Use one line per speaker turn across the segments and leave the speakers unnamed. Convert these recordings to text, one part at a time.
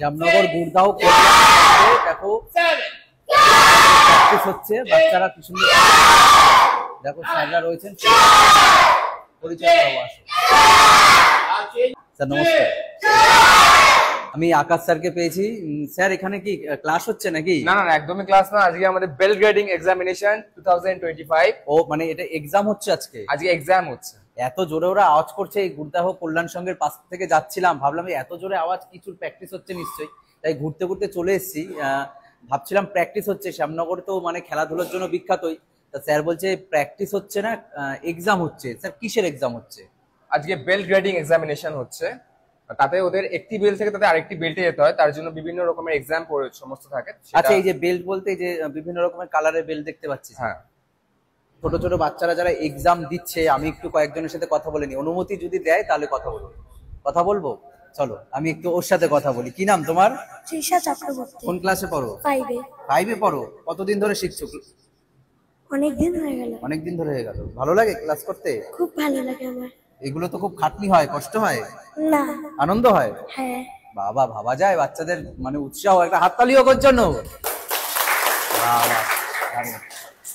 শ্যামনগর গুড়দাহ দেখো প্র্যাকটিস হচ্ছে, বাচ্চারা কি সুন্দর দেখো, স্যাররা রয়েছেন, পরিচয় করবো। স্যার নমস্কার, আমি আকাশ স্যারকে পেয়েছি। স্যার এখানে কি ক্লাস হচ্ছে নাকি?
না না, একদমই ক্লাস না, আজকে আমাদের বেল গ্রেডিং এক্সামিনেশন 2025।
ও মানে এটা এক্সাম হচ্ছে আজকে?
আজকে এক্সাম হচ্ছে।
এত জোরে ওরা আওয়াজ করছে, এই গুড়দাহ কল্যাণ সংঘের পাশ থেকে যাচ্ছিলাম, ভাবলাম এত জোরে আওয়াজ, কিছু প্র্যাকটিস হচ্ছে নিশ্চয়ই, তাই ঘুরতে ঘুরতে চলে এসেছি। ভাবছিলাম প্র্যাকটিস হচ্ছে, শ্যামনগর তো মানে খেলাধুলার জন্য বিখ্যাতই, তা স্যার বলছে প্র্যাকটিস হচ্ছে না, এক্সাম হচ্ছে। স্যার কিসের এক্সাম হচ্ছে?
আজকে বেল গ্রেডিং এক্সামিনেশন হচ্ছে, তাতে ওদের একটি বেল থেকে তাদের আরেকটি বেল্টে যেতে হয়, তার জন্য বিভিন্ন রকমের এক্সাম সমস্ত থাকে।
আচ্ছা, এই যে বেল্ট বলতে যে বিভিন্ন রকমের কালারের বেল্ট দেখতে পাচ্ছি।
হ্যাঁ,
ছোট ছোট বাচ্চারা যারা এক্সাম দিচ্ছে, আমি একটু কয়েকজনের সাথে কথা বলে নি, অনুমতি যদি দেয় তাহলে কথা বলবো। চলো আমি একটু ওর সাথে কথা বলি। কি নাম তোমার?
তৃষা চক্রবর্তী।
কোন ক্লাসে পড়ো?
5-এ
পড়ো। কতদিন ধরে শিখছো?
অনেকদিন হয়ে গেল।
অনেকদিন ধরে হয়ে গেল। ভালো লাগে ক্লাস করতে?
খুব ভালো লাগে আমার।
এগুলো তো খুব খাটনি হয়, কষ্ট হয়
না,
আনন্দ হয়?
হ্যাঁ।
বাবা, ভাবা যায় বাচ্চাদের মানে উৎসাহ, একটা হাততালিও ওর জন্য।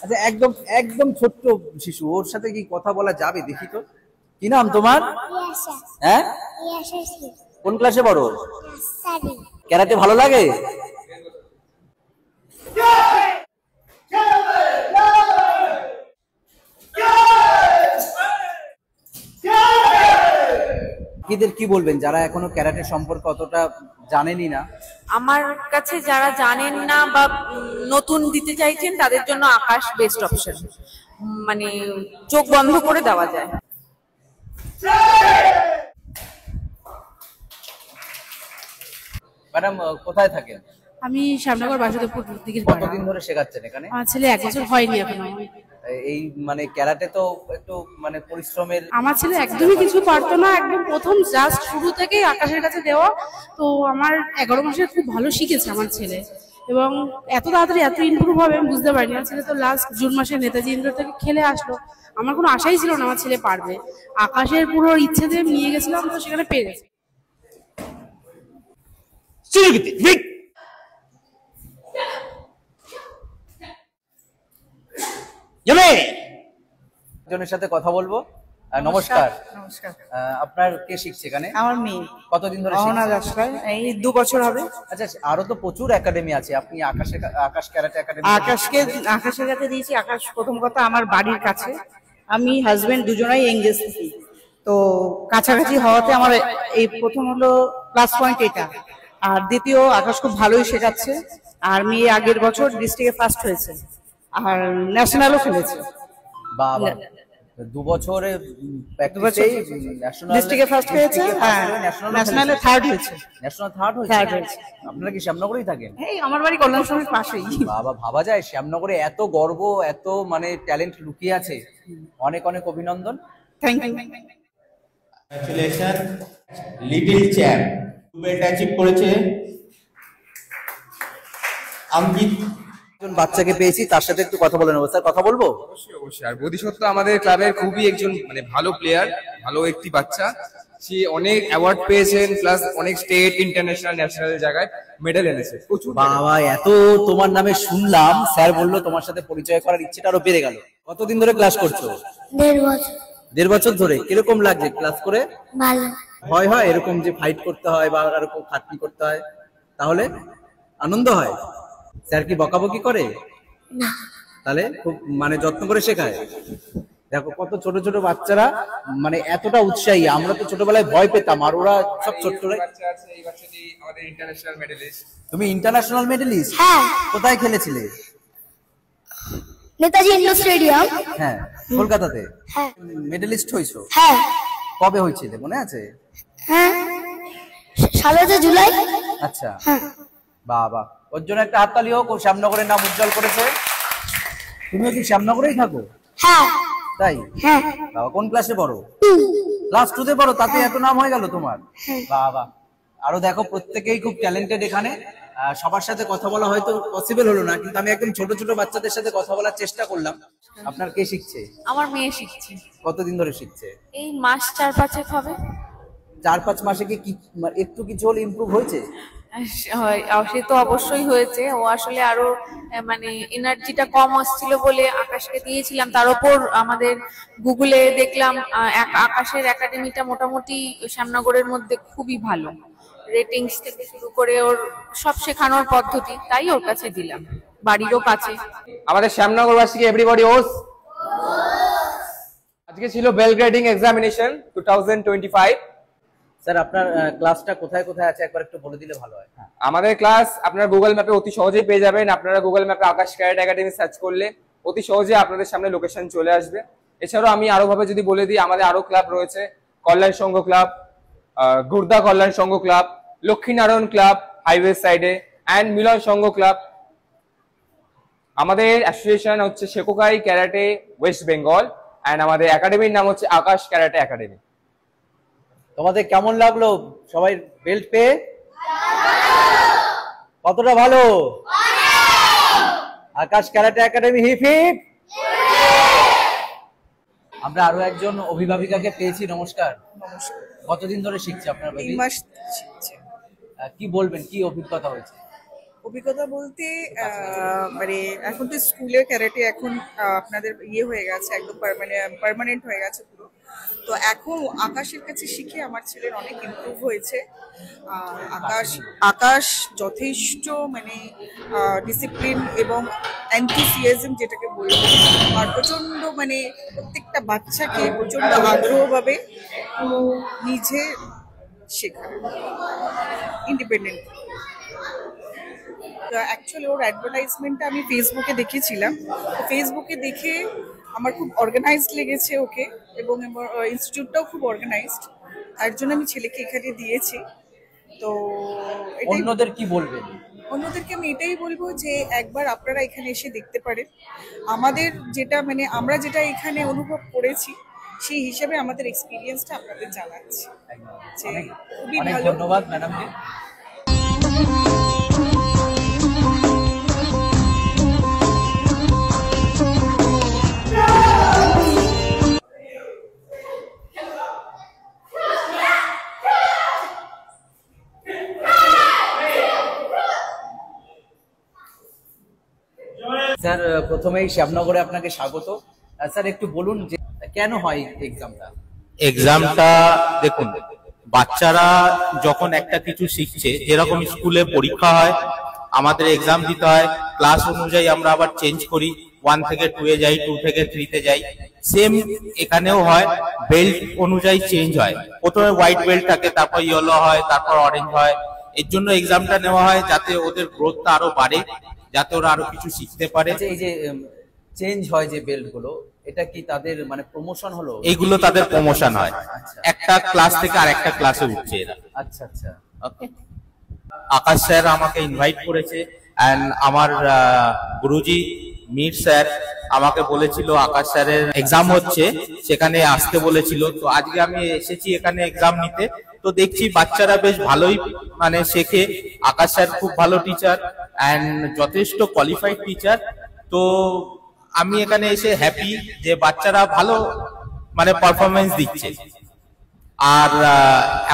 আচ্ছা, একদম একদম ছোট্ট শিশু, ওর সাথে কি কথা বলা যাবে? দেখি তো, কি নাম তোমার? হ্যাঁ, কোন ক্লাসে পড়ো? ক্যারাটে ভালো লাগে? কি বলবেন যারা এখনো ক্যারাটে সম্পর্কে অতটা জানেনই না?
আমার কাছে যারা জানেন না বা নতুন দিতে চাইছেন তাদের জন্য আকাশ বেস্ট অপশন, মানে চোখ বন্ধ করে দেওয়া যায়।
ম্যাডাম কোথায় থাকেন?
আমি শ্যামনগর বাসুদেবপুর দিকে।
কতদিন ধরে শেখাচ্ছেন এখানে?
আমার ছেলে 1 বছর হয়নি এখনো।
এই মানে ক্যারাটে তো একটু মানে পরিশ্রমের।
আমার ছেলে একদমই কিছু পারতো না, একদম প্রথম জাস্ট শুরু থেকেই আকাশের কাছে দেওয়া। তো আমার 11 মাসে খুব ভালো শিখেছে আমার ছেলে, এবং এত তাড়াতাড়ি এত ইমপ্রুভ হবে আমি বুঝতে পারিনি। আমার ছেলে তো লাস্ট জুন মাসে নেতাজি ইন্ডোর থেকে খেলে আসলো, আমার কোনো আশাই ছিল না আমার ছেলে পারবে। আকাশের পুরো ইচ্ছে দিয়ে নিয়ে গেছিলাম, তো সেখানে পেয়ে গেছে।
জনের সাথে কথা বলবো। নমস্কার।
নমস্কার।
আপনার কে শিখছে এখানে?
আমার মেয়ে।
কতদিন ধরে শিখছে?
এই 2 বছর হবে।
আচ্ছা, আরো তো প্রচুর একাডেমি আছে, আপনি আকাশ ক্যারাটে একাডেমি?
আকাশের কাছে দিয়েছি। আকাশ প্রথম কথা আমার বাড়ির কাছে, আমি হাজবেন্ড দুজনেই এঙ্গেজ থাকি, তো কাছাকাছি হওয়াতে আমার এই প্রথম হলো প্লাস পয়েন্ট এটা। আর দ্বিতীয়, আকাশ খুব ভালোই শেখাচ্ছে, আর মেয়ে আগের বছর ডিস্ট্রিক্টে ফার্স্ট হয়েছে, আর ন্যাশনালও খেলেছে।
বাবা, 2 বছরে
ডিস্ট্রিক্টে ফার্স্ট হয়েছে, ন্যাশনালে থার্ড হয়েছে।
ন্যাশনাল থার্ড হয়েছে। আপনারা কি শ্যামনগরেই থাকেন?
এই আমার বাড়ি কল্যাণ সংঘের পাশেই।
বাবা, ভাবা যায় শ্যামনগরে এত গর্ব, এত মানে ট্যালেন্ট লুকিয়ে আছে। অনেক অনেক অভিনন্দন।
Thank you.
Congratulation, little champ belt achieve করেছে। আমি
একজন বাচ্চাকে পেয়েছি, তার সাথে একটু কথা বলে নেবো। স্যার কথা বলবো?
অবশ্যই। আর বোধিসত্ত্ব আমাদের ক্লাবের খুবই একজন মানে ভালো প্লেয়ার, ভালো একটি বাচ্চা। সে অনেক অ্যাওয়ার্ড পেয়েছেন, প্লাস অনেক স্টেট, ইন্টারন্যাশনাল, ন্যাশনাল জায়গায় মেডেল এনেছে। প্রচুর।
বাবা, এত তোমার নামে শুনলাম, স্যার বললো তোমার সাথে পরিচয় করার ইচ্ছেটা আরো বেড়ে গেল। কতদিন ধরে ক্লাস করছো?
1.5 বছর।
1.5 বছর ধরে। কিরকম লাগছে ক্লাস করে?
ভালো।
ভয় হয় এরকম যে ফাইট করতে হয় বা এরকম খাটনি করতে হয়? তাহলে আনন্দ হয়? স্যার কি বকাবকি করে?
না।
তাহলে খুব মানে যত্ন করে শেখায়। দেখো কত ছোট ছোট বাচ্চারা মানে এতটা উৎসাহী। আমরা তো ছোটবেলায় ভয় পেতাম, আর ওরা সব ছোট্ট।
বাচ্চা আছে, এই বাচ্চাটি আমাদের ইন্টারন্যাশনাল মেডেলিস্ট।
তুমি ইন্টারন্যাশনাল মেডেলিস্ট?
হ্যাঁ।
কোথায় খেলেছিলে?
Netaji indoor stadium.
হ্যাঁ, কলকাতাতে।
হ্যাঁ।
মেডেলিস্ট হইছো?
হ্যাঁ।
কবে হয়েছিল মনে আছে?
হ্যাঁ, 17 জুলাই।
আচ্ছা।
হ্যাঁ।
বাবা, ওর জন্য একটা হাততালি হোক, ও শ্যামনগরের নাম উজ্জ্বল করেছে। তুমিও কি শ্যামনগরেই থাকো?
হ্যাঁ।
তাই?
হ্যাঁ।
বাবা, কোন ক্লাসে পড়ো? ক্লাস 2 তে পড়ো, তাতে এত নাম হয়ে গেল তোমার। বাবা, আরো দেখো প্রত্যেকেই খুব ট্যালেন্টেড এখানে। সবার সাথে কথা বলা হয়তো পসিবল হলো না, কিন্তু আমি একদম ছোট ছোট বাচ্চাদের সাথে কথা বলার চেষ্টা করলাম। আপনার কে শিখছে?
আমার মেয়ে শিখছে।
কতদিন ধরে শিখছে?
এই মাস 4-5 হবে।
4-5 মাসে কি একটু কিছু হলে ইমপ্রুভ হয়েছে?
সে তো অবশ্যই হয়েছে। ও আসলে আরো মানে এনার্জিটা কম আসছিল বলে আকাশকে দিয়েছিলাম। তার উপর আমাদের গুগলে দেখলাম আকাশের একাডেমিটা মোটামুটি শ্যামনগরের মধ্যে খুবই ভালো, রেটিংস থেকে শুরু করে ওর সব শেখানোর পদ্ধতি, তাই ওর কাছে দিলাম, বাড়িরও কাছে।
আমাদের শ্যামনগর বাসীকে এভরিবডি ওস। আজকে ছিল বেল গ্রেডিং এক্সামিনেশন 2025।
স্যার আপনার ক্লাসটা কোথায় কোথায় আছে একবার একটু বলে দিলে ভালো হয়।
আমাদের ক্লাস আপনারা গুগল ম্যাপে অতি সহজেই পেয়ে যাবেন। আপনারা গুগল ম্যাপে আকাশ ক্যারেট একাডেমি সার্চ করলে অতি সহজে আপনাদের সামনে লোকেশন চলে আসবে। এছাড়াও আমি আরো ভাবে যদি বলে দিই, আমাদের আরো ক্লাব রয়েছে, কল্যাণ সংঘ ক্লাব, গুর্দা কল্যাণ সংঘ ক্লাব, লক্ষ্মীনারায়ণ ক্লাব হাইওয়ে সাইডে, অ্যান্ড মিলন সংঘ ক্লাব। আমাদের অ্যাসোসিয়েশন হচ্ছে শেকোকাই ক্যারাটে ওয়েস্ট বেঙ্গল, অ্যান্ড আমাদের একাডেমির নাম হচ্ছে আকাশ ক্যারাটে একাডেমি।
তোমাদের কেমন লাগলো সবাই বেল্ট পেয়ে? কতটা ভালো? আকাশ ক্যারাটে একাডেমি হিপ হিপ। আমরা আরো একজন অভিভাবিকাকে পেয়েছি। নমস্কার। কতদিন ধরে শিখছে আপনার বেবি?
3 মাস শিখছে।
কি বলবেন, কি অভিজ্ঞতা হয়েছে?
অভিজ্ঞতা বলতে মানে এখন তো স্কুলে ক্যারাটে এখন আপনাদের হয়ে গেছে, একদম পার্মানেন্ট হয়ে গেছে পুরো। তো এখন আকাশের কাছে শিখে আমার ছেলের অনেক ইমপ্রুভ হয়েছে। আকাশ যথেষ্ট মানে ডিসিপ্লিন এবং এনথুসিয়াজম যেটাকে বলবো, আর প্রচন্ড মানে প্রত্যেকটা বাচ্চাকে প্রচন্ড আগ্রহভাবে নিজে শেখায় ইন্ডিপেন্ডেন্ট। অ্যাকচুয়ালি ওর অ্যাডভার্টাইজমেন্টটা আমি ফেসবুকে দেখেছিলাম। ফেসবুকে দেখে আমার খুব অর্গানাইজড লেগেছে ওকে, এবং ইনস্টিটিউটটাও খুব অর্গানাইজড, তার জন্য আমি ছেলেকে এখানে দিয়েছি। তো
অন্যদের কি বলবেন?
অন্যদেরকে আমি এটাই বলবো যে একবার আপনারা এখানে এসে দেখতে পারেন। আমাদের যেটা মানে আমরা যেটা এখানে অনুভব করেছি সেই হিসাবে আমাদের এক্সপিরিয়েন্সটা আপনাদের জানাচ্ছি। খুবই ভালো।
ধন্যবাদ ম্যাডামকে। স্যার প্রথমেই শ্যামনগরে আপনাকে স্বাগত। স্যার একটু বলুন যে কেন হয় এক্সামটা?
এক্সামটা দেখুন, বাচ্চারা যখন একটা কিছু শিখছে, যেরকম স্কুলে পরীক্ষা হয়, আমাদের এক্সাম দিতে হয়, ক্লাস অনুযায়ী আমরা আবার চেঞ্জ করি, 1 থেকে 2 এ যাই, 2 থেকে 3 তে যাই, সেম এখানেও হয়, বেল্ট অনুযায়ী চেঞ্জ হয়। প্রথমে হোয়াইট বেল্ট থাকে, তারপর ইয়েলো হয়, তারপর অরেঞ্জ হয়। এর জন্য এক্সামটা নেওয়া হয় যাতে ওদের গ্রোথটা আরো বাড়ে, যাতে ওরা আরো কিছু শিখতে পারে।
এই যে চেঞ্জ হয় যে বেল্ট গুলো, এটা কি তাদের মানে প্রমোশন হলো?
এইগুলো তাদের প্রমোশন হয়, একটা ক্লাস থেকে আর একটা ক্লাসে উঠছে এরা।
আচ্ছা আচ্ছা,
ওকে। আকাশ স্যার আমাকে ইনভাইট করেছে, এন্ড আমার গুরুজি মীর স্যার আমাকে বলেছিল আকাশ স্যারের এক্সাম হচ্ছে, সেখানে আসতে বলেছিল। তো আজকে আমি এসেছি এখানে এক্সাম নিতে। তো দেখছি বাচ্চারা বেশ ভালোই মানে শেখে। আকাশ স্যার খুব ভালো টিচার এন্ড যথেষ্ট কোয়ালিফাইড টিচার। তো আমি এখানে এসে হ্যাপি যে বাচ্চারা ভালো মানে পারফরমেন্স দিচ্ছে, আর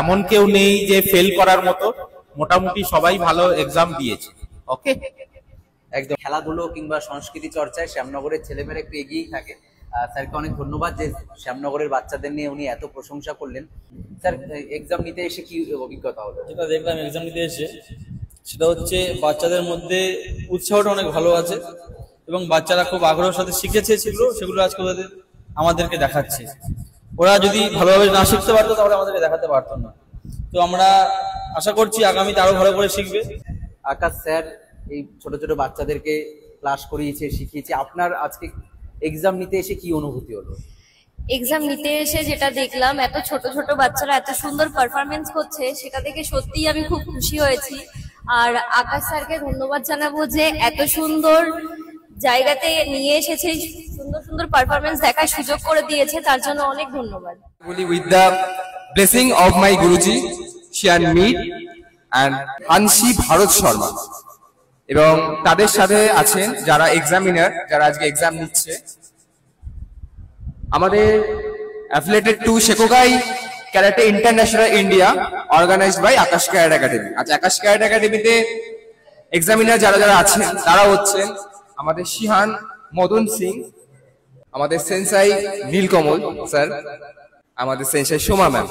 এমন কেউ নেই যে ফেল করার মতো। মোটামুটি সবাই ভালো এক্সাম দিয়েছে। ওকে,
একদম। খেলাধুলো কিংবা সংস্কৃতি চর্চায় শ্যামনগরের ছেলেমেয়েরা একটু এগিয়েই থাকে। স্যারকে অনেক ধন্যবাদ যে শ্যামনগরের বাচ্চাদের নিয়ে উনি এত প্রশংসা করলেন। স্যার এক্সাম নিতে এসে কি অভিজ্ঞতা হলো?
যেটা দেখলাম এক্সাম নিতে এসে, সেটা হচ্ছে বাচ্চাদের মধ্যে উৎসাহটা অনেক ভালো আছে, এবং বাচ্চারা খুব আগ্রহের সাথে শিখেছে সেগুলো আজকে ওদের আমাদেরকে দেখাচ্ছে। ওরা যদি ভালোভাবে না শিখতে পারতো তাহলে আমাদেরকে দেখাতে পারতো না। তো আমরা আশা করছি আগামীতে আরো ভালো করে শিখবে।
আকাশ স্যার এই ছোট ছোট বাচ্চাদেরকে ক্লাস করিয়েছে, শিখিয়েছে। আপনার আজকে এক্সাম নিতে এসে কি অনুভূতি হলো?
এক্সাম নিতে এসে যেটা দেখলাম, এত ছোট ছোট বাচ্চারা এত সুন্দর পারফরমেন্স করছে, সেটা দেখে সত্যিই আমি খুব খুশি হয়েছি। আর আকাশ স্যারকে ধন্যবাদ জানাবো যে এত সুন্দর জায়গাতে নিয়ে এসেছে, সুন্দর সুন্দর পারফরমেন্স দেখার সুযোগ করে দিয়েছে, তার জন্য অনেক ধন্যবাদ।
With the blessing of my guruji শিয়ান মিট অ্যান্ড আনসি ভারত শর্মা, এবং তাদের সাথে আছেন যারা এক্সামিনার, যারা আজকে এক্সাম নিচ্ছে। আমাদের affiliated to Shekokai karate international India organised by Akash karate academy. আচ্ছা, আকাশ ক্যারাটে একাডেমিতে এক্সামিনার যারা যারা আছেন তারা হচ্ছেন আমাদের শিহান মদন সিং, আমাদের সেন্সাই নীলকমল স্যার, আমাদের সেন্সাই সোমা ম্যাম।